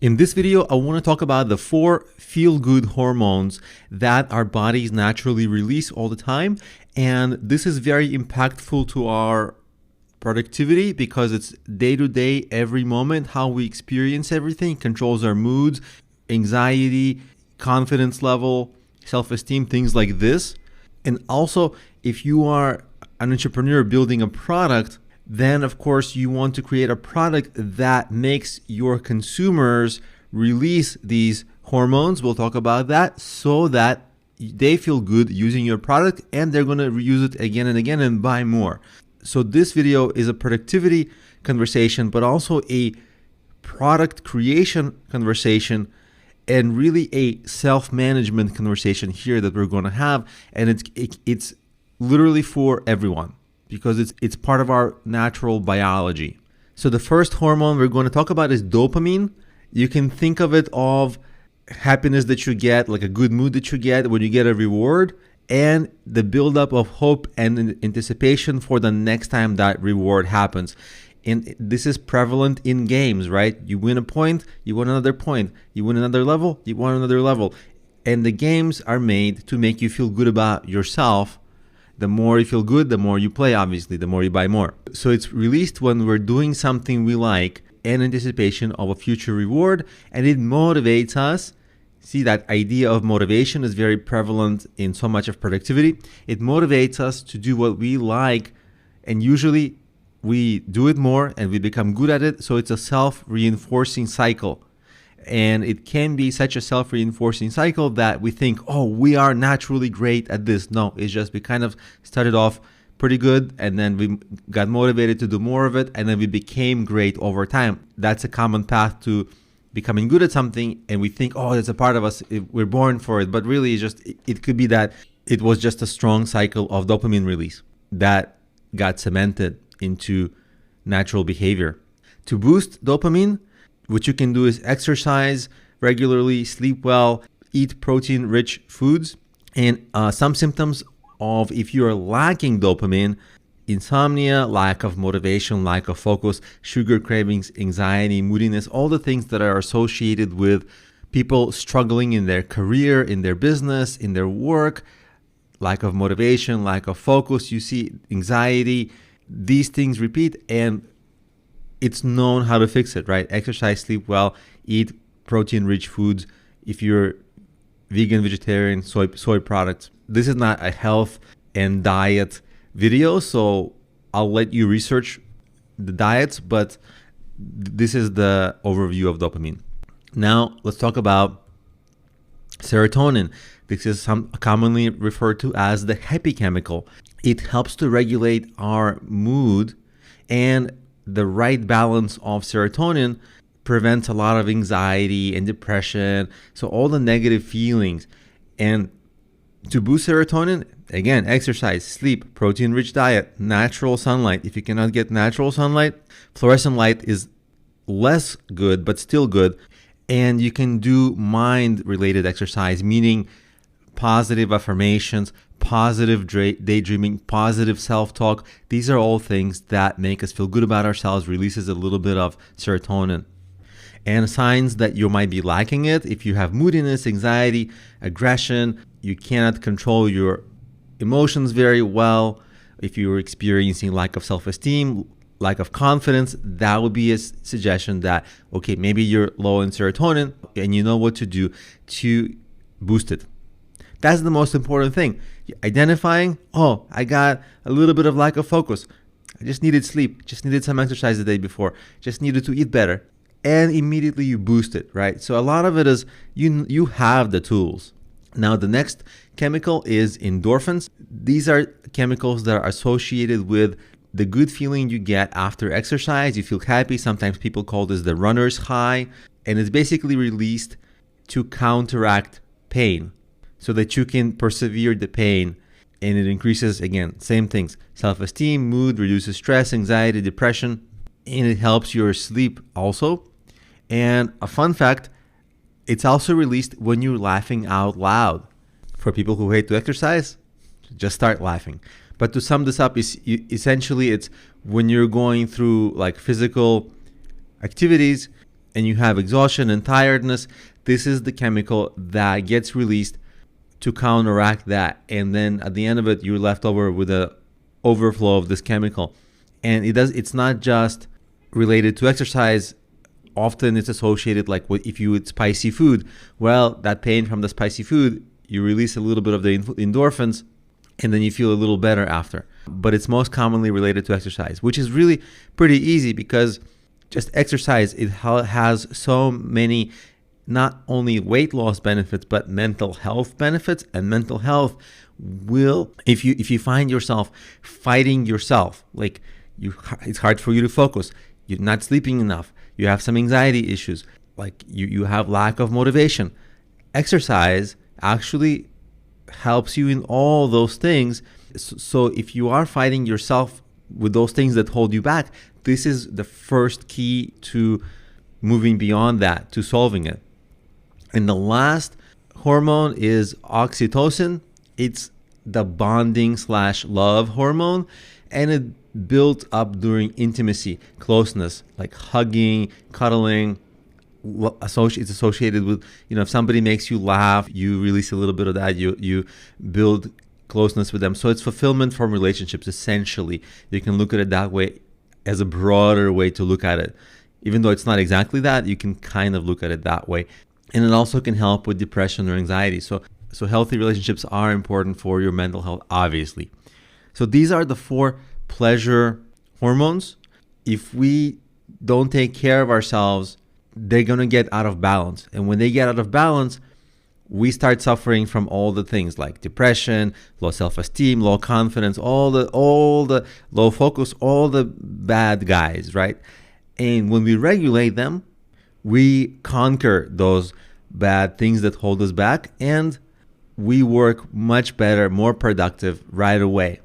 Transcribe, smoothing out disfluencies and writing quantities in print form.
In this video, I want to talk about the 4 feel-good hormones that our bodies naturally release all the time. And this is very impactful to our productivity because it's day-to-day, every moment, how we experience everything, controls our moods, anxiety, confidence level, self-esteem, things like this. And also, if you are an entrepreneur building a product, then of course you want to create a product that makes your consumers release these hormones. We'll talk about that so that they feel good using your product and they're going to reuse it again and again and buy more. So this video is a productivity conversation, but also a product creation conversation and really a self-management conversation here that we're going to have. And it's literally for everyone, because it's part of our natural biology. So the first hormone we're going to talk about is dopamine. You can think of it of happiness that you get, like a good mood that you get when you get a reward, and the buildup of hope and anticipation for the next time that reward happens. And this is prevalent in games, right? You win a point, you win another point. You win another level, you win another level. And the games are made to make you feel good about yourself. The more you feel good, the more you play, obviously, the more you buy more. So it's released when we're doing something we like in anticipation of a future reward, and it motivates us. See, that idea of motivation is very prevalent in so much of productivity. It motivates us to do what we like, and usually we do it more and we become good at it. So it's a self-reinforcing cycle. And it can be such a self-reinforcing cycle that we think, oh, we are naturally great at this. No, it's just we kind of started off pretty good and then we got motivated to do more of it and then we became great over time. That's a common path to becoming good at something, and we think, oh, it's a part of us, we're born for it. But really, it could be that it was just a strong cycle of dopamine release that got cemented into natural behavior. To boost dopamine, what you can do is exercise regularly, sleep well, eat protein-rich foods. And some symptoms of if you are lacking dopamine: insomnia, lack of motivation, lack of focus, sugar cravings, anxiety, moodiness, all the things that are associated with people struggling in their career, in their business, in their work. Lack of motivation, lack of focus, you see anxiety. These things repeat, and it's known how to fix it, right? Exercise, sleep well, eat protein-rich foods. If you're vegan, vegetarian, soy products. This is not a health and diet video, so I'll let you research the diets, but this is the overview of dopamine. Now, let's talk about serotonin. This is commonly referred to as the happy chemical. It helps to regulate our mood, and the right balance of serotonin prevents a lot of anxiety and depression, so all the negative feelings. And to boost serotonin, again, exercise, sleep, protein-rich diet, natural sunlight. If you cannot get natural sunlight, fluorescent light is less good, but still good. And you can do mind-related exercise, meaning positive affirmations, positive daydreaming, positive self-talk. These are all things that make us feel good about ourselves, releases a little bit of serotonin. And signs that you might be lacking it: if you have moodiness, anxiety, aggression, you cannot control your emotions very well, if you're experiencing lack of self-esteem, lack of confidence, that would be a suggestion that, okay, maybe you're low in serotonin and you know what to do to boost it. That's the most important thing. Identifying, oh, I got a little bit of lack of focus. I just needed sleep, just needed some exercise the day before, just needed to eat better. And immediately you boost it, right? So a lot of it is you have the tools. Now, the next chemical is endorphins. These are chemicals that are associated with the good feeling you get after exercise. You feel happy. Sometimes people call this the runner's high. And it's basically released to counteract pain so that you can persevere the pain. And it increases, again, same things: self-esteem, mood, reduces stress, anxiety, depression, and it helps your sleep also. And a fun fact, it's also released when you're laughing out loud. For people who hate to exercise, just start laughing. But to sum this up, essentially it's when you're going through like physical activities and you have exhaustion and tiredness, this is the chemical that gets released to counteract that. And then at the end of it, you're left over with an overflow of this chemical. And it's not just related to exercise. Often it's associated like if you eat spicy food. Well, that pain from the spicy food, you release a little bit of the endorphins, and then you feel a little better after. But it's most commonly related to exercise, which is really pretty easy because just exercise, it has so many, not only weight loss benefits, but mental health benefits. And mental health will, if you find yourself fighting yourself, like it's hard for you to focus, you're not sleeping enough, you have some anxiety issues, like you have lack of motivation, exercise actually helps you in all those things. So if you are fighting yourself with those things that hold you back, this is the first key to moving beyond that, to solving it. And the last hormone is oxytocin. It's the bonding/love hormone, and it built up during intimacy, closeness, like hugging, cuddling. It's associated with, if somebody makes you laugh, you release a little bit of that, you build closeness with them. So it's fulfillment from relationships, essentially. You can look at it that way, as a broader way to look at it. Even though it's not exactly that, you can kind of look at it that way. And it also can help with depression or anxiety. So healthy relationships are important for your mental health, obviously. So these are the 4 pleasure hormones. If we don't take care of ourselves, they're going to get out of balance. And when they get out of balance, we start suffering from all the things like depression, low self-esteem, low confidence, all the low focus, all the bad guys, right? And when we regulate them, we conquer those bad things that hold us back, and we work much better, more productive right away.